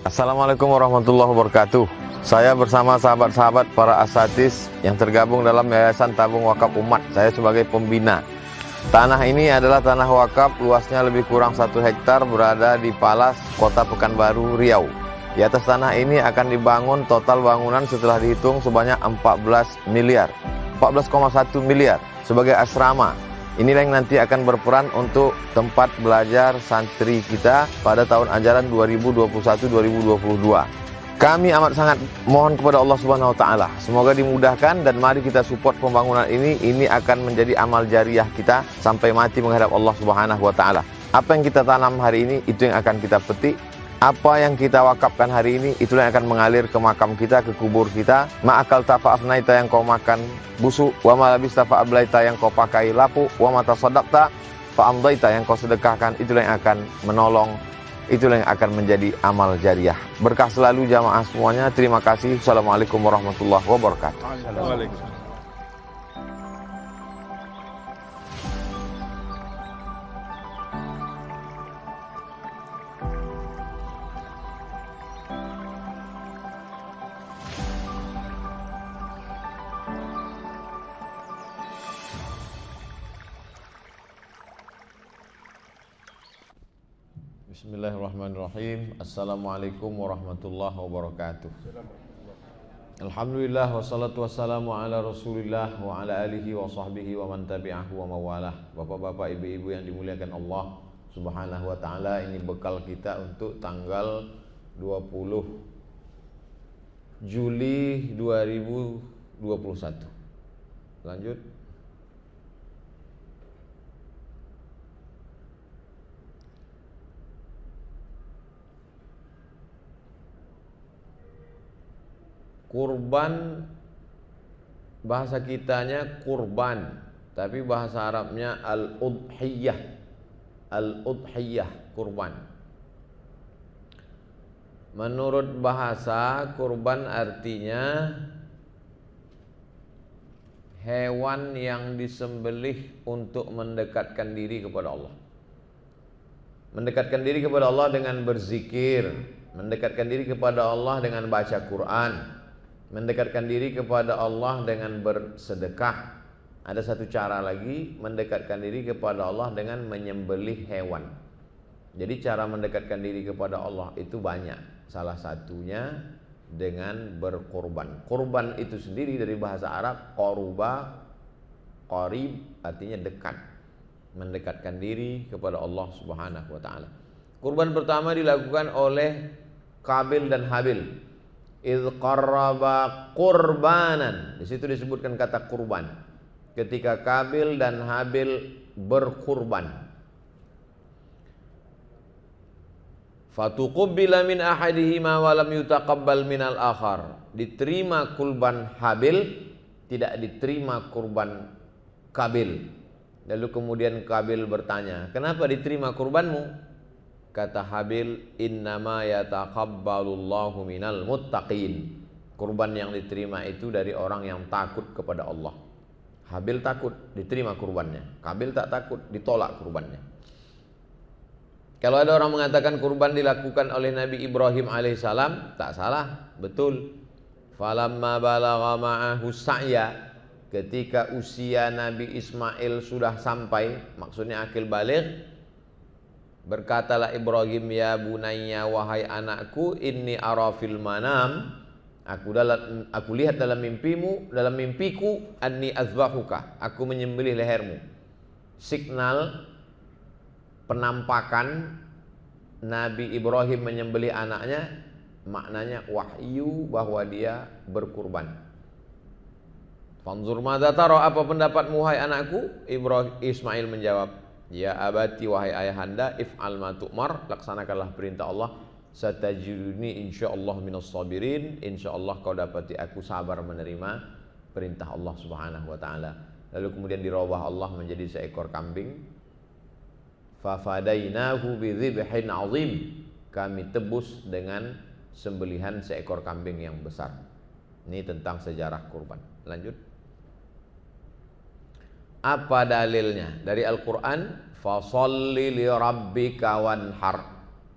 Assalamualaikum warahmatullahi wabarakatuh. Saya bersama sahabat-sahabat para asatidz yang tergabung dalam Yayasan Tabung Wakaf Umat. Saya sebagai pembina. Tanah ini adalah tanah wakaf, luasnya lebih kurang 1 hektar, berada di Palas, Kota Pekanbaru, Riau. Di atas tanah ini akan dibangun total bangunan setelah dihitung sebanyak 14,1 miliar sebagai asrama. Inilah yang nanti akan berperan untuk tempat belajar santri kita pada tahun ajaran 2021-2022. Kami amat sangat mohon kepada Allah Subhanahu wa taala, semoga dimudahkan dan mari kita support pembangunan ini. Ini akan menjadi amal jariah kita sampai mati menghadap Allah Subhanahu wa taala. Apa yang kita tanam hari ini itu yang akan kita petik. Apa yang kita wakafkan hari ini itulah yang akan mengalir ke makam kita, ke kubur kita. Ma'akal tafa'afnaita yang kau makan busuk, wa malabis tafa'ablaita yang kau pakai lapuk, wa mata sadaqta fa'amdaita yang kau sedekahkan, itulah yang akan menolong, itulah yang akan menjadi amal jariah. Berkah selalu jamaah semuanya. Terima kasih. Assalamualaikum warahmatullahi wabarakatuh. Waalaikumsalam. Bismillahirrahmanirrahim. Assalamualaikum warahmatullahi wabarakatuh. Alhamdulillah wassalatu wassalamu ala Rasulillah wa ala alihi wa sahbihi wa man tabi'ahu wa mawalah. Bapak-bapak, ibu-ibu yang dimuliakan Allah Subhanahu wa taala, ini bekal kita untuk tanggal 20 Juli 2021. Lanjut. Kurban, bahasa kitanya kurban, tapi bahasa Arabnya al-udhiyah. Al-udhiyah, kurban. Menurut bahasa, kurban artinya hewan yang disembelih untuk mendekatkan diri kepada Allah. Mendekatkan diri kepada Allah dengan berzikir, mendekatkan diri kepada Allah dengan baca Quran, mendekatkan diri kepada Allah dengan bersedekah. Ada satu cara lagi, mendekatkan diri kepada Allah dengan menyembelih hewan. Jadi cara mendekatkan diri kepada Allah itu banyak. Salah satunya dengan berkorban. Korban itu sendiri dari bahasa Arab qaruba, qarib, artinya dekat. Mendekatkan diri kepada Allah Subhanahu wa taala. Kurban pertama dilakukan oleh Qabil dan Habil. Idz qarraba qurbanan. Di situ disebutkan kata kurban. Ketika Qabil dan Habil berkurban. Fatuqubbila min ahadihima wa lam yutaqabbal minal akhar. Diterima kurban Habil, tidak diterima kurban Qabil. Lalu kemudian Qabil bertanya, "Kenapa diterima kurbanmu?" Kata Habil, "Innama yataqabbalullahu minal muttaqin." Kurban yang diterima itu dari orang yang takut kepada Allah. Habil takut, diterima kurbannya. Qabil tak takut, ditolak kurbannya. Kalau ada orang mengatakan kurban dilakukan oleh Nabi Ibrahim alaihissalam, tak salah, betul. Falamma balagha ma'ahu sa'ya, ketika usia Nabi Ismail sudah sampai, maksudnya akil baligh, berkatalah Ibrahim, "Ya bunayya, wahai anakku, inni ara fil manam, aku lihat dalam mimpiku, anni azbahuka, aku menyembelih lehermu." Signal penampakan Nabi Ibrahim menyembelih anaknya, maknanya wahyu bahwa dia berkurban. Fanzur madza tara, apa pendapatmu wahai anakku? Ismail menjawab, "Ya abati, wahai ayahanda, if'al ma tu'mar, laksanakanlah perintah Allah. Satajiduni insyaallah minas sabirin, insyaallah kau dapati aku sabar menerima perintah Allah Subhanahu wa taala." Lalu kemudian dirubah Allah menjadi seekor kambing. Fafadainahu bidzibhin azim, kami tebus dengan sembelihan seekor kambing yang besar. Ini tentang sejarah kurban. Lanjut. Apa dalilnya? Dari Al-Quran, fasolli li rabbika wanhar.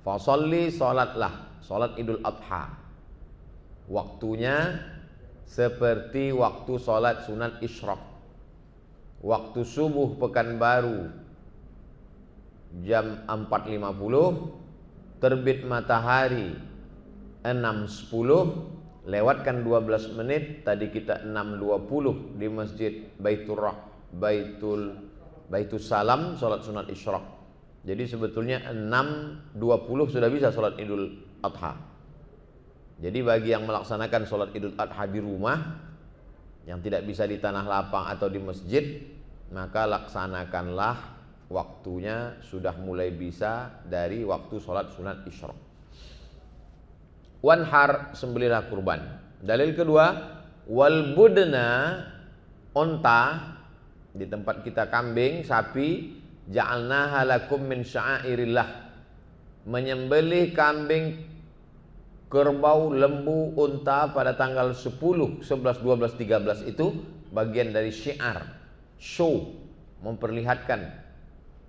Fasolli, solatlah. Salat Idul Adha waktunya seperti waktu salat sunat Isyraq. Waktu subuh Pekanbaru jam 4.50, terbit matahari 6.10, lewatkan 12 menit, tadi kita 6.20 di Masjid Baitul Salam salat sunat Isyraq. Jadi sebetulnya 6.20 sudah bisa salat Idul Adha. Jadi bagi yang melaksanakan salat Idul Adha di rumah, yang tidak bisa di tanah lapang atau di masjid, maka laksanakanlah waktunya sudah mulai bisa dari waktu salat sunat Isyraq. Wanhar, sembelihlah kurban. Dalil kedua, wal budna, onta, di tempat kita kambing, sapi, ja'alnaha lakum min sya'airillah. Menyembelih kambing, kerbau, lembu, unta pada tanggal 10, 11, 12, 13 itu bagian dari syiar, show, memperlihatkan.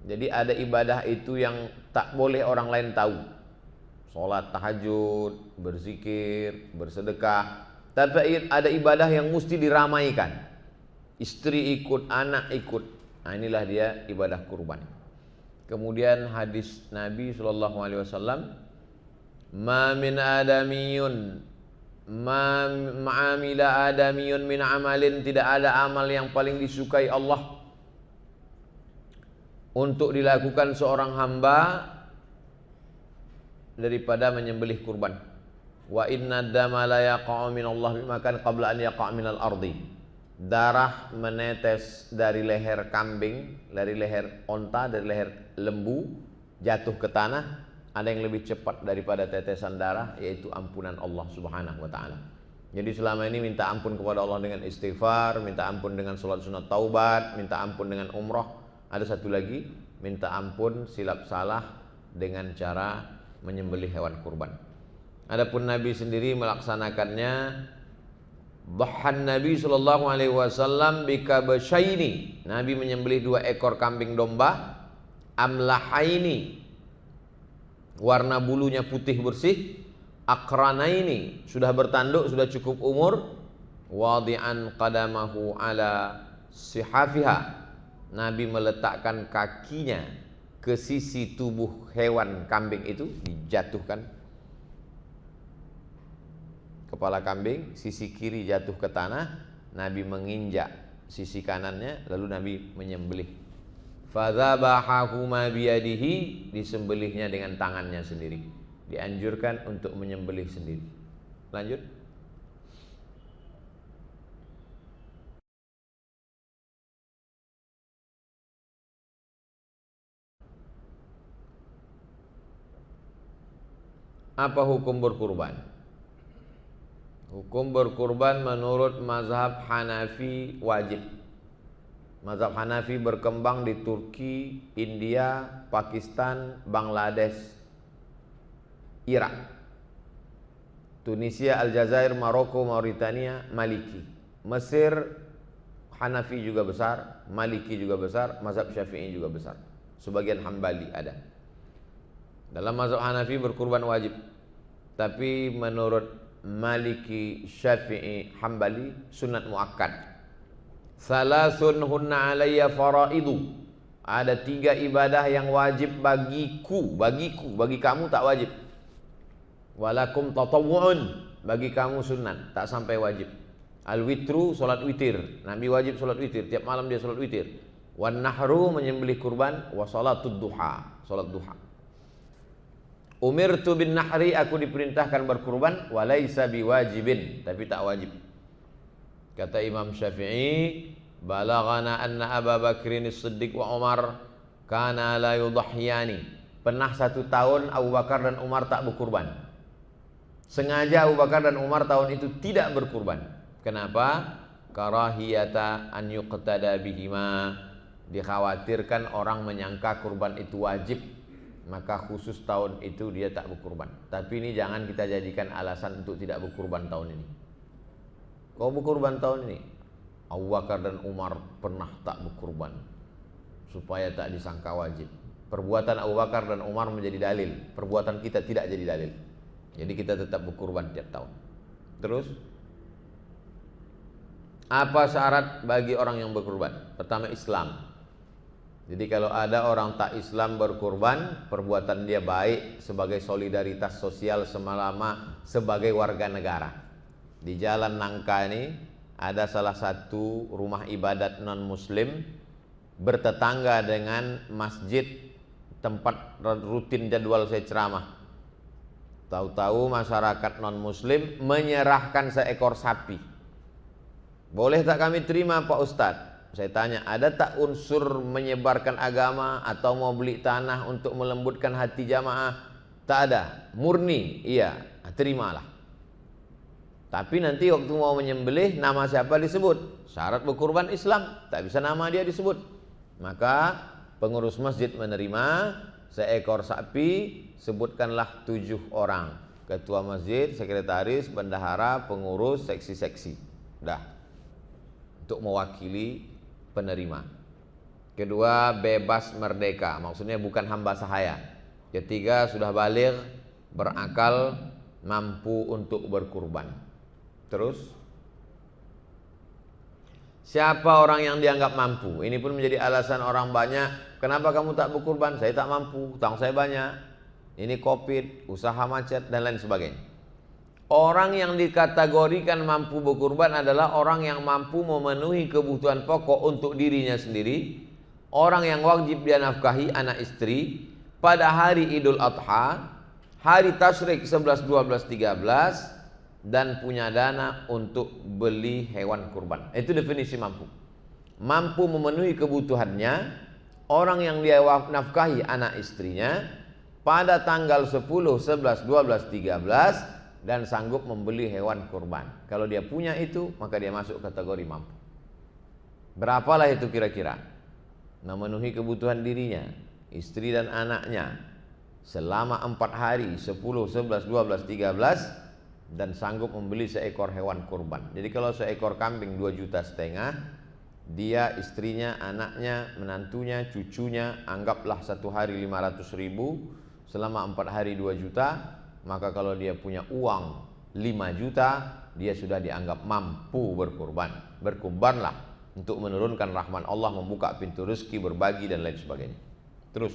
Jadi ada ibadah itu yang tak boleh orang lain tahu. Sholat tahajud, berzikir, bersedekah. Tapi ada ibadah yang mesti diramaikan. Istri ikut, anak ikut. Nah, inilah dia ibadah kurban. Kemudian hadis Nabi SAW, ma min adamiyun ma'amila adamiyun min amalin, tidak ada amal yang paling disukai Allah untuk dilakukan seorang hamba daripada menyembelih kurban. Wa inna dama la yaqa'u min Allah bimakan qabla an yaqa'a min al-ardi. Darah menetes dari leher kambing, dari leher onta, dari leher lembu jatuh ke tanah, ada yang lebih cepat daripada tetesan darah, yaitu ampunan Allah Subhanahu wa taala. Jadi selama ini minta ampun kepada Allah dengan istighfar, minta ampun dengan salat sunat taubat, minta ampun dengan umrah. Ada satu lagi, minta ampun silap salah dengan cara menyembelih hewan kurban. Adapun Nabi sendiri melaksanakannya, dhahan Nabi sallallahu alaihi wasallam bikabasyaini. Nabi menyembelih 2 ekor kambing domba, amlahaini, warna bulunya putih bersih, akranaini, sudah bertanduk, sudah cukup umur, wadi'an qadamahu ala sihafiha. Nabi meletakkan kakinya ke sisi tubuh hewan kambing itu, dijatuhkan kepala kambing, sisi kiri jatuh ke tanah, Nabi menginjak sisi kanannya, lalu Nabi menyembelih. Fadzabahahuma biyadihi, disembelihnya dengan tangannya sendiri. Dianjurkan untuk menyembelih sendiri. Lanjut. Apa hukum berkurban? Hukum berkurban menurut mazhab Hanafi wajib. Mazhab Hanafi berkembang di Turki, India, Pakistan, Bangladesh, Irak, Tunisia, Aljazair, Maroko, Mauritania, Maliki. Mesir Hanafi juga besar, Maliki juga besar, mazhab Syafi'i juga besar. Sebagian Hambali ada. Dalam mazhab Hanafi berkurban wajib. Tapi menurut Maliki, Syafi'i, Hambali sunat muakkad. Salasun hunna alayya faraidu. Ada 3 ibadah yang wajib bagiku, bagi kamu tak wajib. Walakum tatawwu'un, bagi kamu sunat, tak sampai wajib. Al-witru, salat witir. Nabi wajib salat witir, tiap malam dia salat witir. Wan nahru, menyembelih kurban, wa salatud duha, salat duha. Umirtu bin nahri, aku diperintahkan berkurban, walaysa biwajibin, tapi tak wajib. Kata Imam Syafi'i, balaghana anna Abu Bakrin as-Siddiq wa Umar kana la yudhiyani. Pernah 1 tahun Abu Bakar dan Umar tak berkurban. Sengaja Abu Bakar dan Umar tahun itu tidak berkurban. Kenapa? Karahiyata an yuqtada bihima. Dikhawatirkan orang menyangka kurban itu wajib, maka khusus tahun itu dia tak berkurban. Tapi ini jangan kita jadikan alasan untuk tidak berkurban tahun ini. Kau berkurban tahun ini, Abu Bakar dan Umar pernah tak berkurban, supaya tak disangka wajib. Perbuatan Abu Bakar dan Umar menjadi dalil, perbuatan kita tidak jadi dalil. Jadi kita tetap berkurban tiap tahun. Terus, apa syarat bagi orang yang berkurban? Pertama, Islam. Jadi kalau ada orang tak Islam berkurban, perbuatan dia baik sebagai solidaritas sosial selama sebagai warga negara. Di Jalan Nangka ini ada salah satu rumah ibadat non muslim bertetangga dengan masjid tempat rutin jadwal saya ceramah. Tahu-tahu masyarakat non muslim menyerahkan seekor sapi. Boleh tak kami terima Pak Ustadz? Saya tanya, ada tak unsur menyebarkan agama atau mau beli tanah untuk melembutkan hati jamaah? Tak ada, murni, iya, terimalah. Tapi nanti waktu mau menyembelih, nama siapa disebut? Syarat berkurban Islam, tak bisa nama dia disebut. Maka pengurus masjid menerima seekor sapi, sebutkanlah 7 orang. Ketua masjid, sekretaris, bendahara, pengurus, seksi-seksi. Dah, untuk mewakili penerima. Kedua, bebas merdeka, maksudnya bukan hamba sahaya. Ketiga, sudah baligh, berakal, mampu untuk berkurban. Terus, siapa orang yang dianggap mampu? Ini pun menjadi alasan orang banyak, kenapa kamu tak berkurban? Saya tak mampu, utang saya banyak, ini COVID, usaha macet, dan lain sebagainya. Orang yang dikategorikan mampu berkurban adalah orang yang mampu memenuhi kebutuhan pokok untuk dirinya sendiri, orang yang wajib dia nafkahi anak istri pada hari Idul Adha, hari Tasyrik 11, 12, 13, dan punya dana untuk beli hewan kurban. Itu definisi mampu. Mampu memenuhi kebutuhannya, orang yang dia nafkahi anak istrinya pada tanggal 10, 11, 12, 13, dan sanggup membeli hewan kurban. Kalau dia punya itu, maka dia masuk kategori mampu. Berapalah itu kira-kira? Memenuhi kebutuhan dirinya, istri dan anaknya selama 4 hari, 10, 11, 12, 13, dan sanggup membeli seekor hewan kurban. Jadi kalau seekor kambing 2,5 juta, dia, istrinya, anaknya, menantunya, cucunya, anggaplah 1 hari 500.000, selama 4 hari 2 juta, maka kalau dia punya uang 5 juta, dia sudah dianggap mampu berkurban. Berkurbanlah untuk menurunkan rahmat Allah, membuka pintu rezeki, berbagi, dan lain sebagainya. Terus,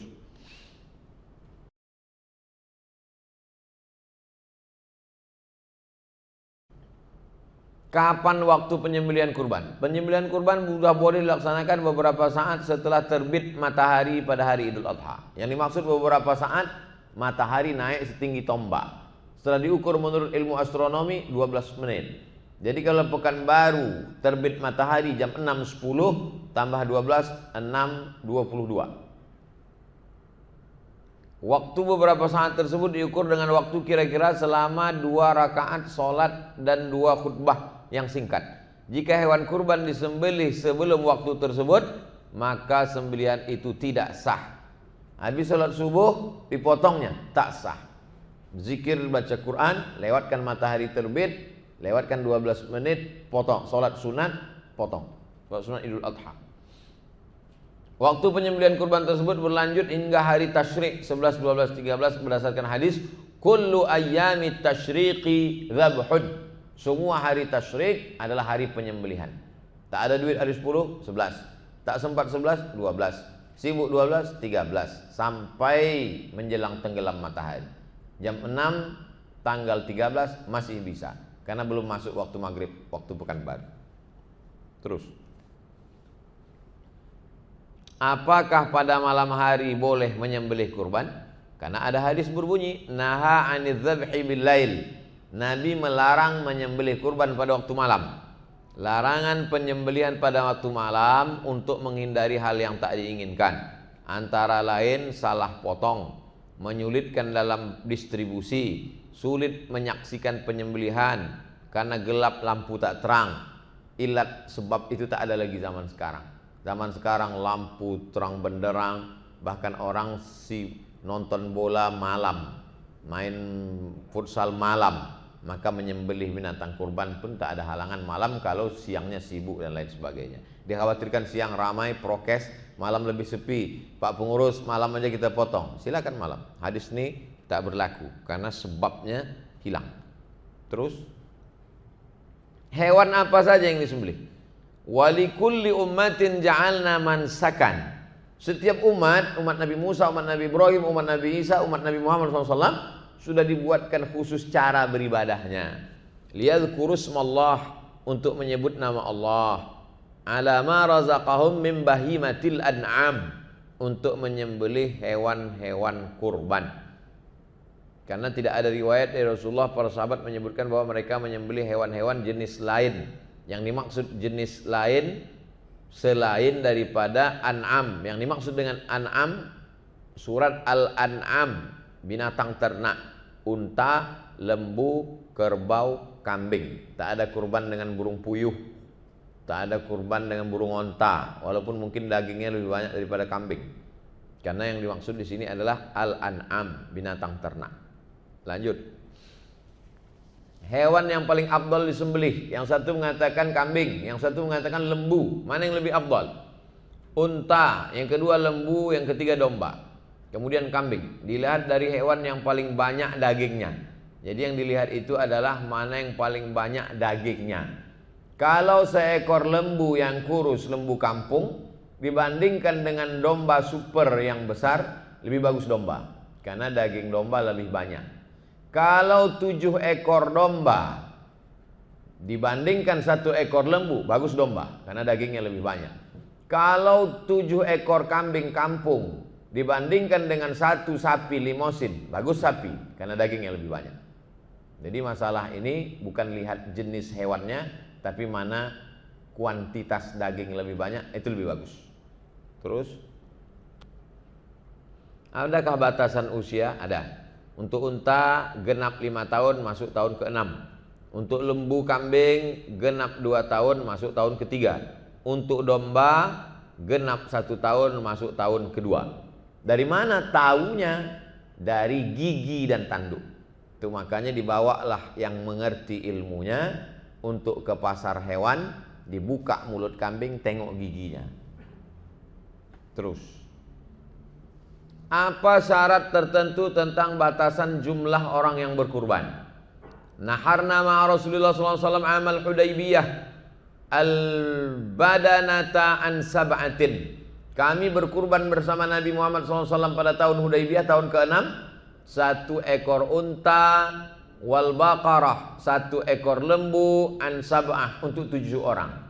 kapan waktu penyembelihan kurban? Penyembelihan kurban sudah boleh dilaksanakan beberapa saat setelah terbit matahari pada hari Idul Adha. Yang dimaksud beberapa saat, matahari naik setinggi tombak. Setelah diukur menurut ilmu astronomi 12 menit. Jadi kalau Pekanbaru terbit matahari jam 6.10 tambah 12, 6.22. Waktu beberapa saat tersebut diukur dengan waktu kira-kira selama 2 rakaat sholat dan 2 khutbah yang singkat. Jika hewan kurban disembelih sebelum waktu tersebut, maka sembelihan itu tidak sah. Habis sholat subuh dipotongnya, tak sah. Zikir, baca Quran, lewatkan matahari terbit, lewatkan 12 menit, potong. Sholat sunat, potong. Sholat sunat Idul Adha. Waktu penyembelihan kurban tersebut berlanjut hingga hari Tasyrik 11, 12, 13 berdasarkan hadis kullu ayyami tasyriqi dzabhun. Semua hari Tasyrik adalah hari penyembelihan. Tak ada duit hari 10, 11. Tak sempat 11, 12. Sibuk 12, 13. Sampai menjelang tenggelam matahari. Jam 6 tanggal 13 masih bisa. Karena belum masuk waktu maghrib, waktu Pekanbaru. Terus, apakah pada malam hari boleh menyembelih kurban? Karena ada hadis berbunyi naha 'anidz dzabhi bil lail. Nabi melarang menyembelih kurban pada waktu malam. Larangan penyembelihan pada waktu malam untuk menghindari hal yang tak diinginkan. Antara lain salah potong, menyulitkan dalam distribusi, sulit menyaksikan penyembelihan karena gelap, lampu tak terang. Ilat sebab itu tak ada lagi zaman sekarang. Zaman sekarang lampu terang benderang, bahkan orang nonton bola malam, main futsal malam, maka menyembelih binatang kurban pun tak ada halangan malam kalau siangnya sibuk dan lain sebagainya. Dikhawatirkan siang ramai, prokes, malam lebih sepi. Pak pengurus, malam aja kita potong. Silakan malam. Hadis ini tak berlaku karena sebabnya hilang. Terus hewan apa saja yang disembelih? Walikulli ummatin ja'alna mansakan. Setiap umat Nabi Musa, umat Nabi Ibrahim, umat Nabi Isa, umat Nabi Muhammad SAW sudah dibuatkan khusus cara beribadahnya. Liyadhkuru smallah, untuk menyebut nama Allah, ala ma razaqahum min bahimatil an'am, untuk menyembelih hewan-hewan kurban. Karena tidak ada riwayat dari Rasulullah para sahabat menyebutkan bahwa mereka menyembelih hewan-hewan jenis lain. Yang dimaksud jenis lain selain daripada an'am. Yang dimaksud dengan an'am, surat Al-An'am, binatang ternak, unta, lembu, kerbau, kambing. Tak ada kurban dengan burung puyuh, tak ada kurban dengan burung onta, walaupun mungkin dagingnya lebih banyak daripada kambing. Karena yang dimaksud di sini adalah Al-An'am, binatang ternak. Lanjut. Hewan yang paling afdal disembelih, yang satu mengatakan kambing, yang satu mengatakan lembu. Mana yang lebih afdal? Unta, yang kedua lembu, yang ketiga domba, kemudian kambing. Dilihat dari hewan yang paling banyak dagingnya. Jadi yang dilihat itu adalah mana yang paling banyak dagingnya. Kalau seekor lembu yang kurus, lembu kampung, dibandingkan dengan domba super yang besar, lebih bagus domba, karena daging domba lebih banyak. Kalau 7 ekor domba dibandingkan 1 ekor lembu, bagus domba, karena dagingnya lebih banyak. Kalau 7 ekor kambing kampung dibandingkan dengan 1 sapi limosin, bagus sapi, karena dagingnya lebih banyak. Jadi masalah ini bukan lihat jenis hewannya, tapi mana kuantitas daging lebih banyak, itu lebih bagus. Terus, adakah batasan usia? Ada. Untuk unta genap 5 tahun masuk tahun ke-6. Untuk lembu kambing genap 2 tahun masuk tahun ke-3. Untuk domba genap 1 tahun masuk tahun ke-2. Dari mana taunya? Dari gigi dan tanduk. Itu makanya dibawalah yang mengerti ilmunya untuk ke pasar hewan, dibuka mulut kambing, tengok giginya. Terus, apa syarat tertentu tentang batasan jumlah orang yang berkurban? Naharna ma'a Rasulullah SAW amal Hudaybiyah al-badanata an sab'atin. Kami berkurban bersama Nabi Muhammad SAW pada tahun Hudaybiyah, tahun ke-6, 1 ekor unta, wal baqarah, 1 ekor lembu, an sab'ah, untuk 7 orang.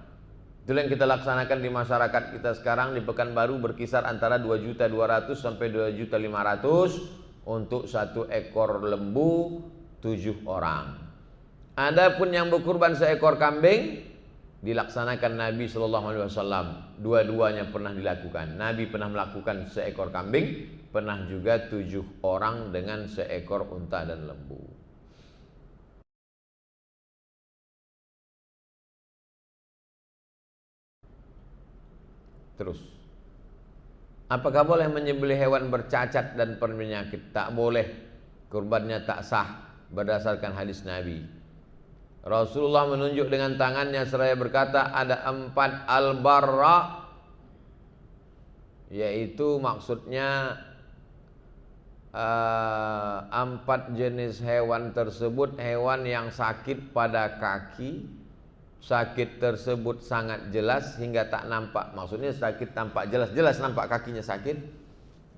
Itulah yang kita laksanakan di masyarakat kita sekarang di Pekanbaru, berkisar antara 2.200.000 sampai 2.500.000 untuk 1 ekor lembu, 7 orang. Adapun yang berkurban seekor kambing, dilaksanakan Nabi SAW. Dua-duanya pernah dilakukan. Nabi pernah melakukan seekor kambing, pernah juga 7 orang dengan seekor unta dan lembu. Terus, apakah boleh menyembelih hewan bercacat dan berpenyakit? Tak boleh, kurbannya tak sah berdasarkan hadis Nabi. Rasulullah menunjuk dengan tangannya seraya berkata, ada 4 al-barra, yaitu maksudnya 4 jenis hewan tersebut, hewan yang sakit pada kaki. Sakit tersebut sangat jelas hingga tak nampak. Maksudnya sakit tampak jelas nampak kakinya sakit.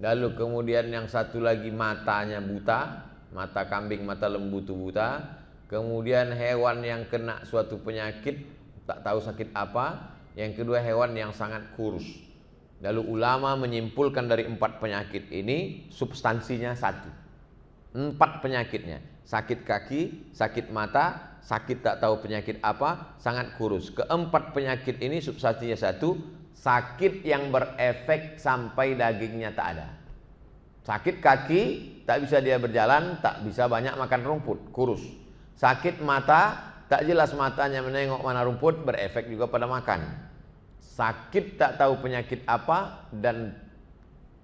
Lalu kemudian yang satu lagi matanya buta, mata kambing, mata lembu itu buta. Kemudian hewan yang kena suatu penyakit, tak tahu sakit apa. Yang kedua hewan yang sangat kurus. Lalu ulama menyimpulkan dari 4 penyakit ini substansinya satu. 4 penyakitnya, sakit kaki, sakit mata, sakit tak tahu penyakit apa, sangat kurus. Keempat penyakit ini substansinya satu, sakit yang berefek sampai dagingnya tak ada. Sakit kaki, tak bisa dia berjalan, tak bisa banyak makan rumput, kurus. Sakit mata, tak jelas matanya menengok mana rumput, berefek juga pada makan. Sakit tak tahu penyakit apa dan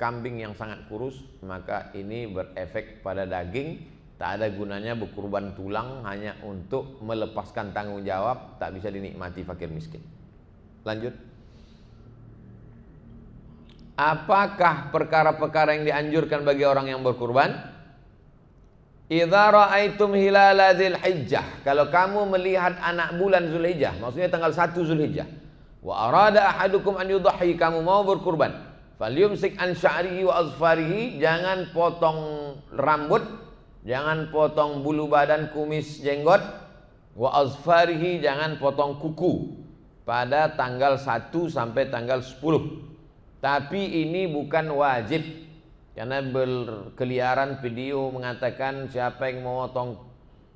kambing yang sangat kurus, maka ini berefek pada daging. Tak ada gunanya berkurban tulang hanya untuk melepaskan tanggung jawab, tak bisa dinikmati fakir miskin. Lanjut. Apakah perkara-perkara yang dianjurkan bagi orang yang berkurban? Idza ra'aitum hilala Dzulhijjah, kalau kamu melihat anak bulan Zulhijjah, maksudnya tanggal 1 Zulhijjah. Wa arada ahadukum an yudhi, kamu mau berkurban, falyumsik an sya'rihi wa azfarihi, jangan potong rambut, jangan potong bulu badan, kumis, jenggot, wa azfarihi, jangan potong kuku pada tanggal 1 sampai tanggal 10. Tapi ini bukan wajib, karena berkeliaran video mengatakan siapa yang mau potong,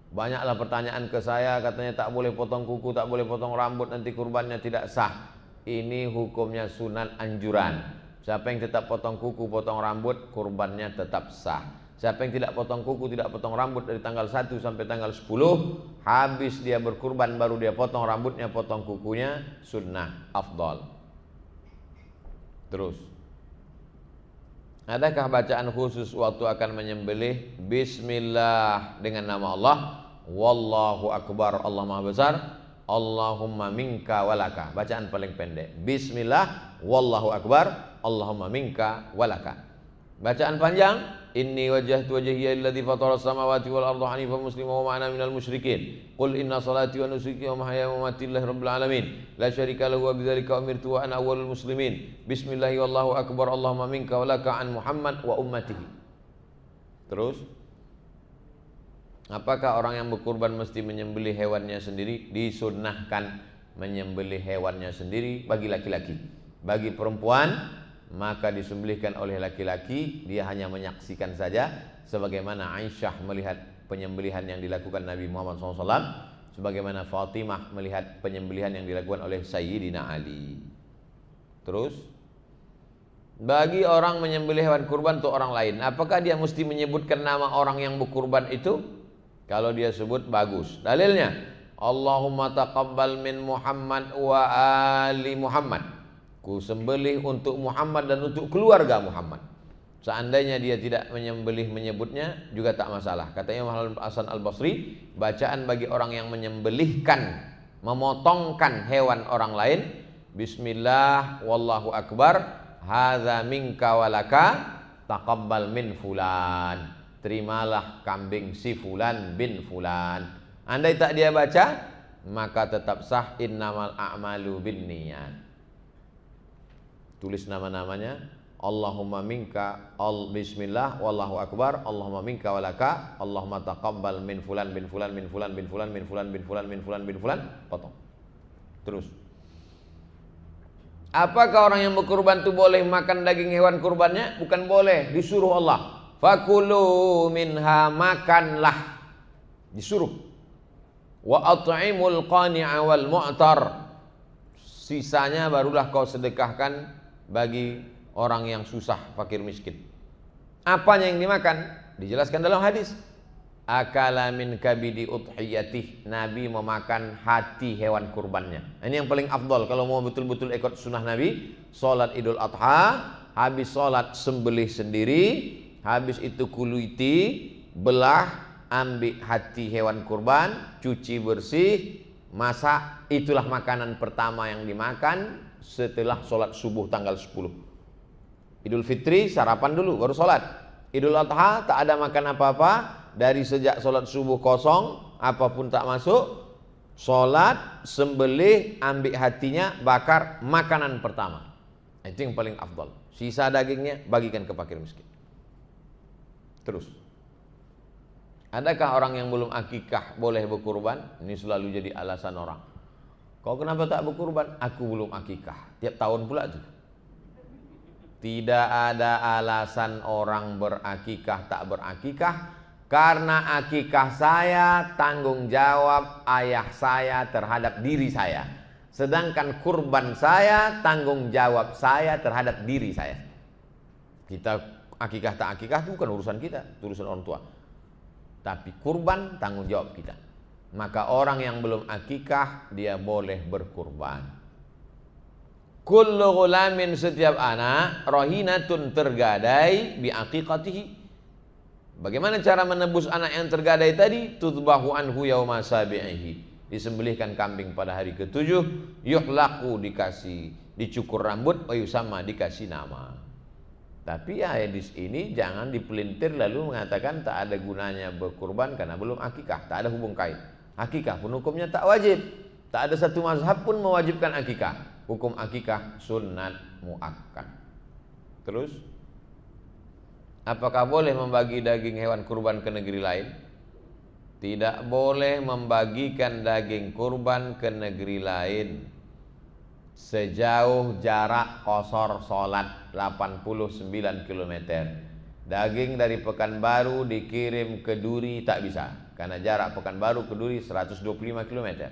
banyaklah pertanyaan ke saya, katanya tak boleh potong kuku, tak boleh potong rambut, nanti kurbannya tidak sah. Ini hukumnya sunat anjuran. Siapa yang tetap potong kuku, potong rambut, kurbannya tetap sah. Siapa yang tidak potong kuku, tidak potong rambut dari tanggal 1 sampai tanggal 10, habis dia berkurban baru dia potong rambutnya, potong kukunya, sunnah afdal. Terus, adakah bacaan khusus waktu akan menyembelih? Bismillah dengan nama Allah, wallahu akbar, Allah maha besar, Allahumma minka walaka. Bacaan paling pendek, Bismillah, wallahu akbar, Allahumma minka walaka. Bacaan panjang, inni wajjahtu wajhiya lilladzi fatara samawati wal arda hanifan musliman wa ma ana minal musyrikin. Qul inna salati wa nusuki wa mahyaya wa mamati lillahi rabbil alamin. La syarika lahu wa bidzalika umirtu wa ana awwalul muslimin. Bismillahi wallahu akbar, Allahumma minka walaka an Muhammad wa ummatihi. Terus, apakah orang yang berkurban mesti menyembelih hewannya sendiri? Disunnahkan menyembelih hewannya sendiri bagi laki-laki. Bagi perempuan maka disembelihkan oleh laki-laki, dia hanya menyaksikan saja, sebagaimana Aisyah melihat penyembelihan yang dilakukan Nabi Muhammad SAW, sebagaimana Fatimah melihat penyembelihan yang dilakukan oleh Sayyidina Ali. Terus, bagi orang menyembelih hewan kurban untuk orang lain, apakah dia mesti menyebutkan nama orang yang berkurban itu? Kalau dia sebut, bagus. Dalilnya, Allahumma taqabbal min Muhammad wa ali Muhammad. Ku sembelih untuk Muhammad dan untuk keluarga Muhammad. Seandainya dia tidak menyebutnya juga tak masalah. Kata Imam Hasan Al-Basri, bacaan bagi orang yang menyembelihkan, memotongkan hewan orang lain, Bismillah wallahu akbar, hadza minka walaka, taqabbal min fulan. Terimalah kambing si fulan bin fulan. Andai tak dia baca, maka tetap sah, innamal a'malu binniyat. Tulis nama-namanya, Allahumma minka, bismillah, wallahu akbar, Allahumma minka walaka, Allahumma taqabbal min fulan bin fulan bin fulan bin fulan bin fulan bin fulan bin fulan bin fulan, potong. Terus, apakah orang yang berkurban itu boleh makan daging hewan kurbannya? Bukan boleh, disuruh Allah. Fakulu minha, makanlah, disuruh. Wa at'imul qani'a wal mu'tar, sisanya barulah kau sedekahkan bagi orang yang susah, fakir miskin. Apanya yang dimakan? Dijelaskan dalam hadis. Akala min kabidi udhiyatih, Nabi memakan hati hewan kurbannya. Ini yang paling afdal kalau mau betul-betul ikut sunnah Nabi. Salat Idul Adha, habis salat sembelih sendiri, habis itu kuluiti, belah, ambil hati hewan kurban, cuci bersih, masak. Itulah makanan pertama yang dimakan setelah sholat subuh tanggal 10. Idul Fitri sarapan dulu baru sholat. Idul Adha tak ada makan apa-apa, dari sejak sholat subuh kosong, apapun tak masuk. Sholat, sembelih, ambil hatinya, bakar, makanan pertama. Itu yang paling afdal. Sisa dagingnya bagikan ke fakir miskin. Terus, adakah orang yang belum akikah boleh berkurban? Ini selalu jadi alasan orang. Kau kenapa tak berkurban? Aku belum akikah. Tiap tahun pula tuh. Tidak ada alasan orang berakikah tak berakikah, karena akikah saya tanggung jawab ayah saya terhadap diri saya. Sedangkan kurban saya tanggung jawab saya terhadap diri saya. Kita akikah tak akikah itu bukan urusan kita, itu urusan orang tua. Tapi kurban tanggung jawab kita. Maka orang yang belum akikah dia boleh berkurban. Kullu ghulamin, setiap anak, rahinatun, tergadai, bi aqiqatihi. Bagaimana cara menebus anak yang tergadai tadi? Tudbahu anhu yauma sabi'ihi, disembelihkan kambing pada hari ke-7, yuhlaqu, dikasih dicukur rambut, wa yusamma, dikasih nama. Tapi hadis ini jangan dipelintir lalu mengatakan tak ada gunanya berkurban karena belum akikah, tak ada hubung kait. Akikah pun hukumnya tak wajib. Tak ada satu mazhab pun mewajibkan akikah. Hukum akikah sunat muakkad. Terus, apakah boleh membagi daging hewan kurban ke negeri lain? Tidak boleh membagikan daging kurban ke negeri lain sejauh jarak qasar salat 89 km. Daging dari Pekanbaru dikirim ke Duri tak bisa, karena jarak Pekanbaru ke Duri 125 km.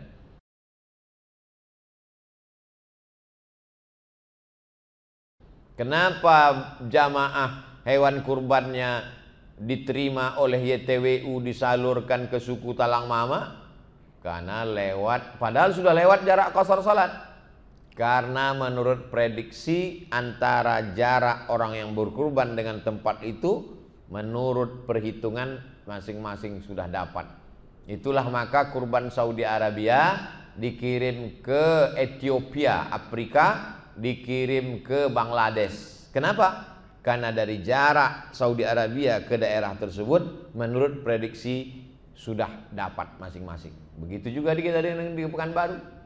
Kenapa jamaah hewan kurbannya diterima oleh YTWU disalurkan ke suku Talang Mama? Karena lewat, padahal sudah lewat jarak qasar salat. Karena menurut prediksi antara jarak orang yang berkurban dengan tempat itu, menurut perhitungan masing-masing sudah dapat. Itulah maka kurban Saudi Arabia dikirim ke Ethiopia, Afrika, dikirim ke Bangladesh. Kenapa? Karena dari jarak Saudi Arabia ke daerah tersebut menurut prediksi sudah dapat masing-masing. Begitu juga di Pekanbaru.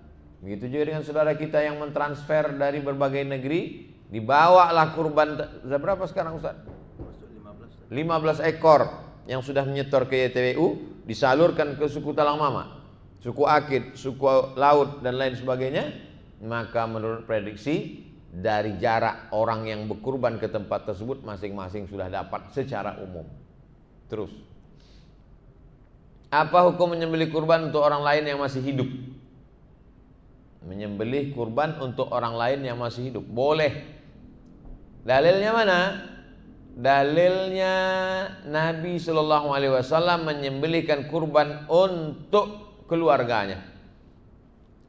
Begitu juga dengan saudara kita yang mentransfer dari berbagai negeri, dibawalah kurban. Berapa sekarang Ustaz? 15 ekor yang sudah menyetor ke YTWU, disalurkan ke suku Talang Mama, suku Akit, suku Laut dan lain sebagainya. Maka menurut prediksi dari jarak orang yang berkurban ke tempat tersebut masing-masing sudah dapat secara umum. Terus, apa hukum menyembelih kurban untuk orang lain yang masih hidup? Menyembelih kurban untuk orang lain yang masih hidup boleh. Dalilnya mana? Dalilnya Nabi SAW menyembelihkan kurban untuk keluarganya.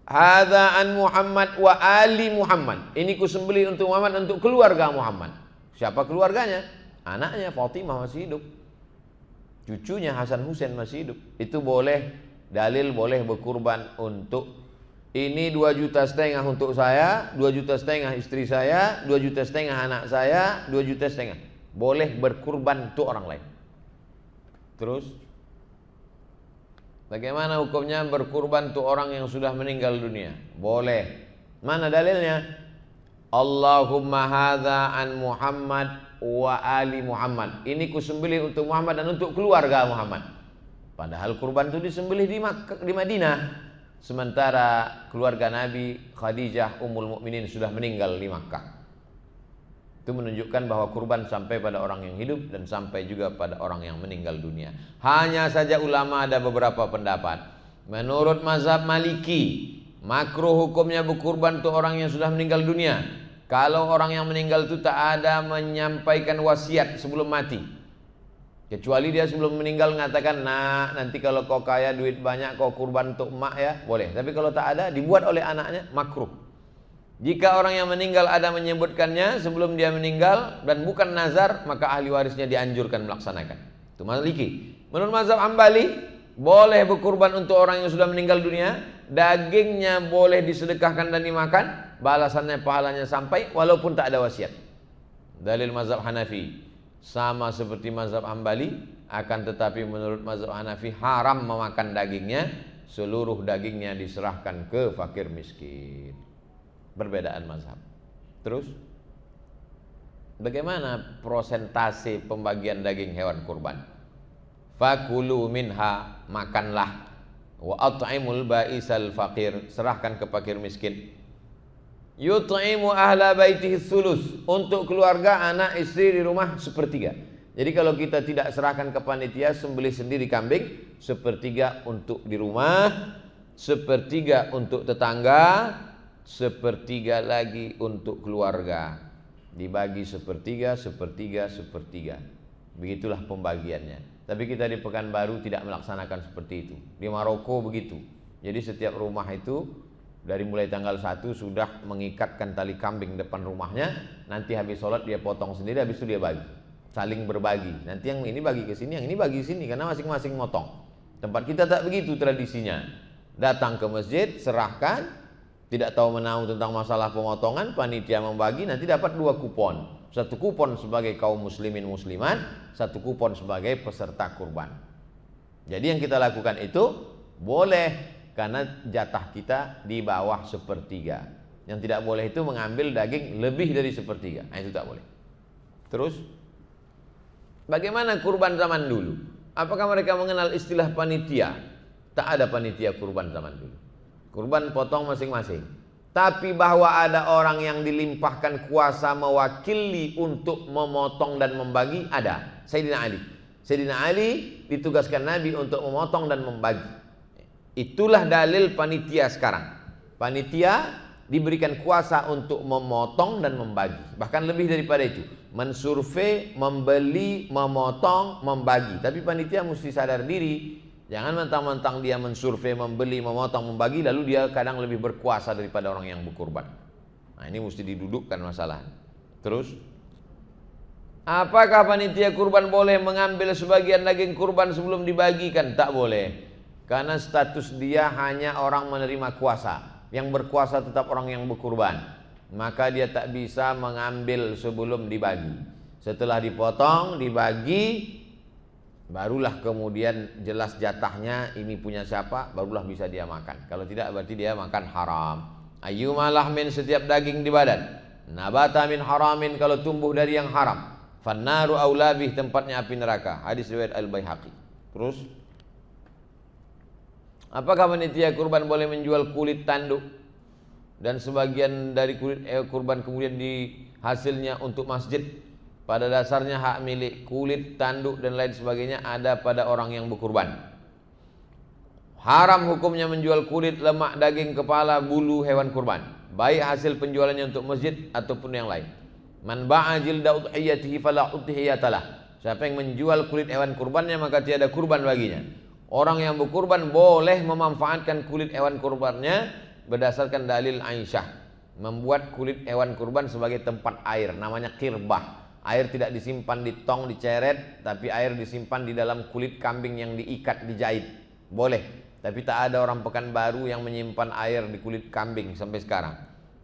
Hadza an Muhammad wa ali Muhammad. Ini kusembelih untuk Muhammad, untuk keluarga Muhammad. Siapa keluarganya? Anaknya Fatimah masih hidup, cucunya Hasan Husain masih hidup. Itu boleh. Dalil boleh berkurban untuk ini 2,5 juta untuk saya, 2,5 juta istri saya, 2,5 juta anak saya, 2,5 juta. Boleh berkurban untuk orang lain. Terus, bagaimana hukumnya berkurban untuk orang yang sudah meninggal dunia? Boleh. Mana dalilnya? Allahumma hadza an Muhammad wa ali Muhammad. Ini kusembelih untuk Muhammad dan untuk keluarga Muhammad. Padahal kurban itu disembelih di Madinah. Sementara keluarga Nabi Khadijah Ummul Mukminin sudah meninggal di Makkah. Itu menunjukkan bahwa kurban sampai pada orang yang hidup dan sampai juga pada orang yang meninggal dunia. Hanya saja ulama ada beberapa pendapat. Menurut mazhab Maliki, makruh hukumnya berkurban untuk orang yang sudah meninggal dunia. Kalau orang yang meninggal itu tak ada menyampaikan wasiat sebelum mati. Kecuali dia sebelum meninggal mengatakan, nah nanti kalau kau kaya duit banyak kau kurban untuk emak ya, boleh. Tapi kalau tak ada, dibuat oleh anaknya, makruh. Jika orang yang meninggal ada menyebutkannya sebelum dia meninggal dan bukan nazar, maka ahli warisnya dianjurkan melaksanakan. Itu Maliki. Menurut mazhab Hambali, boleh berkurban untuk orang yang sudah meninggal dunia. Dagingnya boleh disedekahkan dan dimakan, balasannya pahalanya sampai walaupun tak ada wasiat. Dalil mazhab Hanafi sama seperti mazhab Hambali, akan tetapi menurut mazhab Hanafi haram memakan dagingnya, seluruh dagingnya diserahkan ke fakir miskin. Perbedaan mazhab. Terus, bagaimana prosentase pembagian daging hewan kurban? Fakulu minha, makanlah. Wa at'imul ba'isal fakir, serahkan ke fakir miskin. Yut'imu ahla baitihi sulus, untuk keluarga, anak, istri di rumah 1/3. Jadi kalau kita tidak serahkan ke panitia, sembelih sendiri kambing, 1/3 untuk di rumah, 1/3 untuk tetangga, 1/3 lagi untuk keluarga. Dibagi 1/3, 1/3, 1/3. Begitulah pembagiannya. Tapi kita di Pekanbaru tidak melaksanakan seperti itu. Di Maroko begitu. Jadi setiap rumah itu dari mulai tanggal 1 sudah mengikatkan tali kambing depan rumahnya. Nanti habis sholat dia potong sendiri, habis itu dia bagi. Saling berbagi. Nanti yang ini bagi ke sini, yang ini bagi ke sini, karena masing-masing motong. Tempat kita tak begitu tradisinya. Datang ke masjid, serahkan, tidak tahu menahu tentang masalah pemotongan, panitia membagi, nanti dapat 2 kupon. 1 kupon sebagai kaum muslimin muslimat, 1 kupon sebagai peserta kurban. Jadi yang kita lakukan itu boleh karena jatah kita di bawah 1/3. Yang tidak boleh itu mengambil daging lebih dari 1/3. Nah, itu tak boleh. Terus bagaimana kurban zaman dulu? Apakah mereka mengenal istilah panitia? Tak ada panitia kurban zaman dulu. Kurban potong masing-masing. Tapi bahwa ada orang yang dilimpahkan kuasa mewakili untuk memotong dan membagi, ada. Sayyidina Ali. Sayyidina Ali ditugaskan Nabi untuk memotong dan membagi. Itulah dalil panitia sekarang. Panitia diberikan kuasa untuk memotong dan membagi. Bahkan lebih daripada itu, mensurvei, membeli, memotong, membagi. Tapi panitia mesti sadar diri. Jangan mentang-mentang dia mensurvei, membeli, memotong, membagi, lalu dia kadang lebih berkuasa daripada orang yang berkurban. Nah, ini mesti didudukkan masalah. Terus, apakah panitia kurban boleh mengambil sebagian daging kurban sebelum dibagikan? Tak boleh. Karena status dia hanya orang menerima kuasa. Yang berkuasa tetap orang yang berkurban. Maka dia tak bisa mengambil sebelum dibagi. Setelah dipotong, dibagi, barulah kemudian jelas jatahnya ini punya siapa, barulah bisa dia makan. Kalau tidak berarti dia makan haram. Ayyuma lahmin, setiap daging di badan, nabata min haramin, kalau tumbuh dari yang haram, fannaru aula bih, tempatnya api neraka. Hadis riwayat Al-Baihaqi. Terus, apakah panitia kurban boleh menjual kulit tanduk dan sebagian dari kulit kurban kemudian hasilnya untuk masjid? Pada dasarnya hak milik kulit, tanduk dan lain sebagainya ada pada orang yang berkurban. Haram hukumnya menjual kulit, lemak, daging, kepala, bulu hewan kurban, baik hasil penjualannya untuk masjid ataupun yang lain. Man ba'a jilda udhiyatihi fala udhiyatalah. Siapa yang menjual kulit hewan kurbannya maka tiada kurban baginya. Orang yang berkurban boleh memanfaatkan kulit hewan kurbannya berdasarkan dalil Aisyah. Membuat kulit hewan kurban sebagai tempat air, namanya kirbah. Air tidak disimpan di tong, diceret, tapi air disimpan di dalam kulit kambing yang diikat, dijahit. Boleh, tapi tak ada orang Pekanbaru yang menyimpan air di kulit kambing sampai sekarang.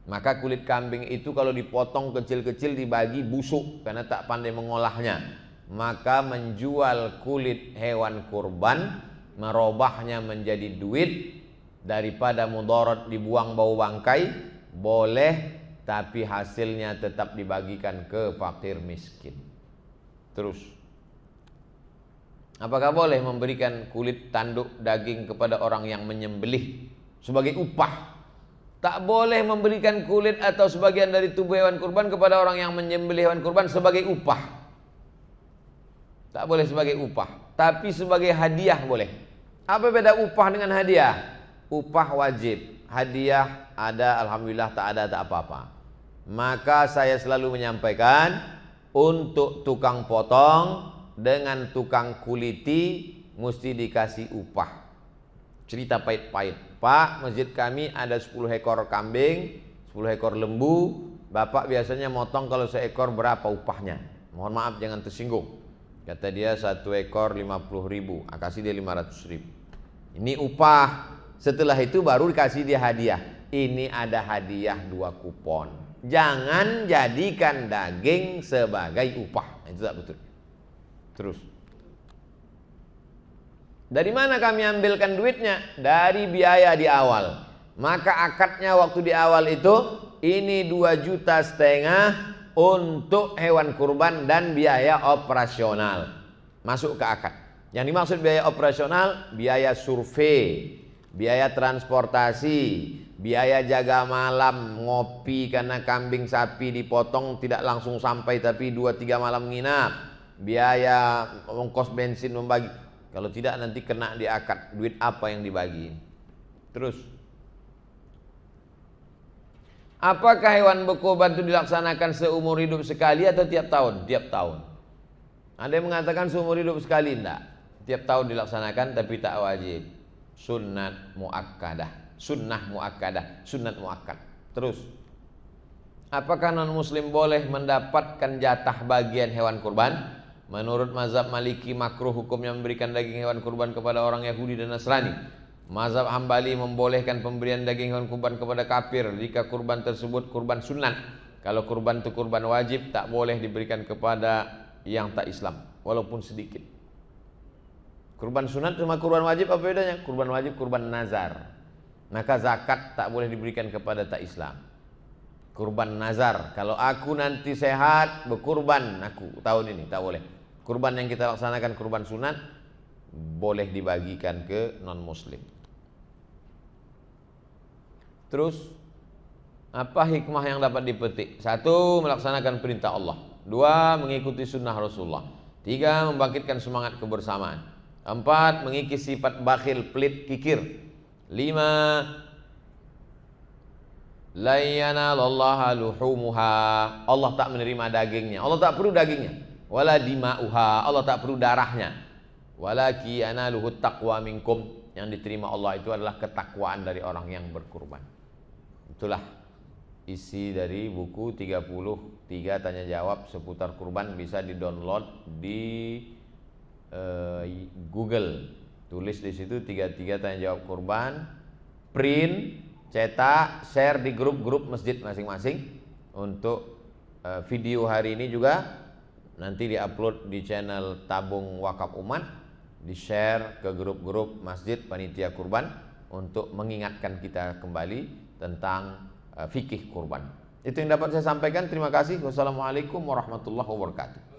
Maka kulit kambing itu kalau dipotong kecil-kecil dibagi busuk karena tak pandai mengolahnya. Maka menjual kulit hewan kurban, merubahnya menjadi duit daripada mudarat dibuang bau bangkai, boleh. Tapi hasilnya tetap dibagikan ke fakir miskin. Terus, apakah boleh memberikan kulit tanduk daging kepada orang yang menyembelih sebagai upah? Tak boleh memberikan kulit atau sebagian dari tubuh hewan kurban kepada orang yang menyembelih hewan kurban sebagai upah. Tak boleh sebagai upah, tapi sebagai hadiah boleh. Apa beda upah dengan hadiah? Upah wajib, hadiah ada, alhamdulillah, tak ada, tak apa-apa. Maka saya selalu menyampaikan untuk tukang potong dengan tukang kuliti mesti dikasih upah. Cerita pahit-pahit. Pak, masjid kami ada 10 ekor kambing, 10 ekor lembu. Bapak biasanya motong kalau seekor berapa upahnya? Mohon maaf jangan tersinggung. Kata dia 1 ekor 50.000, kasih dia 500.000. Ini upah. Setelah itu baru dikasih dia hadiah. Ini ada hadiah 2 kupon. Jangan jadikan daging sebagai upah. Itu tak betul. Terus, dari mana kami ambilkan duitnya? Dari biaya di awal. Maka akadnya waktu di awal itu, ini 2,5 juta untuk hewan kurban dan biaya operasional. Masuk ke akad. Yang dimaksud biaya operasional, biaya survei, biaya transportasi, biaya jaga malam, ngopi karena kambing sapi dipotong tidak langsung sampai tapi 2-3 malam nginap, biaya ongkos bensin membagi. Kalau tidak nanti kena di akad, duit apa yang dibagi. Terus, apakah hewan berkorban itu dilaksanakan seumur hidup sekali atau tiap tahun? Tiap tahun. Ada yang mengatakan seumur hidup sekali, enggak. Tiap tahun dilaksanakan tapi tak wajib. Sunnat muakkadah. Sunnah muakkadah, sunnat muakkad. Terus, apakah non muslim boleh mendapatkan jatah bagian hewan kurban? Menurut mazhab Maliki makruh hukumnya memberikan daging hewan kurban kepada orang Yahudi dan Nasrani. Mazhab Hambali membolehkan pemberian daging hewan kurban kepada kafir jika kurban tersebut kurban sunat. Kalau kurban itu kurban wajib, tak boleh diberikan kepada yang tak Islam, walaupun sedikit. Kurban sunat sama kurban wajib apa bedanya? Kurban wajib kurban nazar. Maka zakat tak boleh diberikan kepada tak Islam. Kurban nazar, kalau aku nanti sehat berkurban aku tahun ini, tak boleh. Kurban yang kita laksanakan kurban sunat boleh dibagikan ke non muslim. Terus apa hikmah yang dapat dipetik? 1. Melaksanakan perintah Allah. 2. Mengikuti sunnah Rasulullah. 3. Membangkitkan semangat kebersamaan. 4. Mengikis sifat bakhil, pelit, kikir. 5. La yanalallaha luhumuha. Allah tak menerima dagingnya. Allah tak perlu dagingnya. Wala dima'uha. Allah tak perlu darahnya. Walaki analuhu taqwa minkum. Yang diterima Allah itu adalah ketakwaan dari orang yang berkurban. Itulah isi dari buku 33 tanya jawab seputar kurban. Bisa di-download di Google. Tulis di situ 33 tanya jawab kurban, print, cetak, share di grup-grup masjid masing-masing. Untuk video hari ini juga nanti diupload di channel Tabung Wakaf Umat, di-share ke grup-grup masjid panitia kurban untuk mengingatkan kita kembali tentang fikih kurban. Itu yang dapat saya sampaikan. Terima kasih. Wassalamualaikum warahmatullahi wabarakatuh.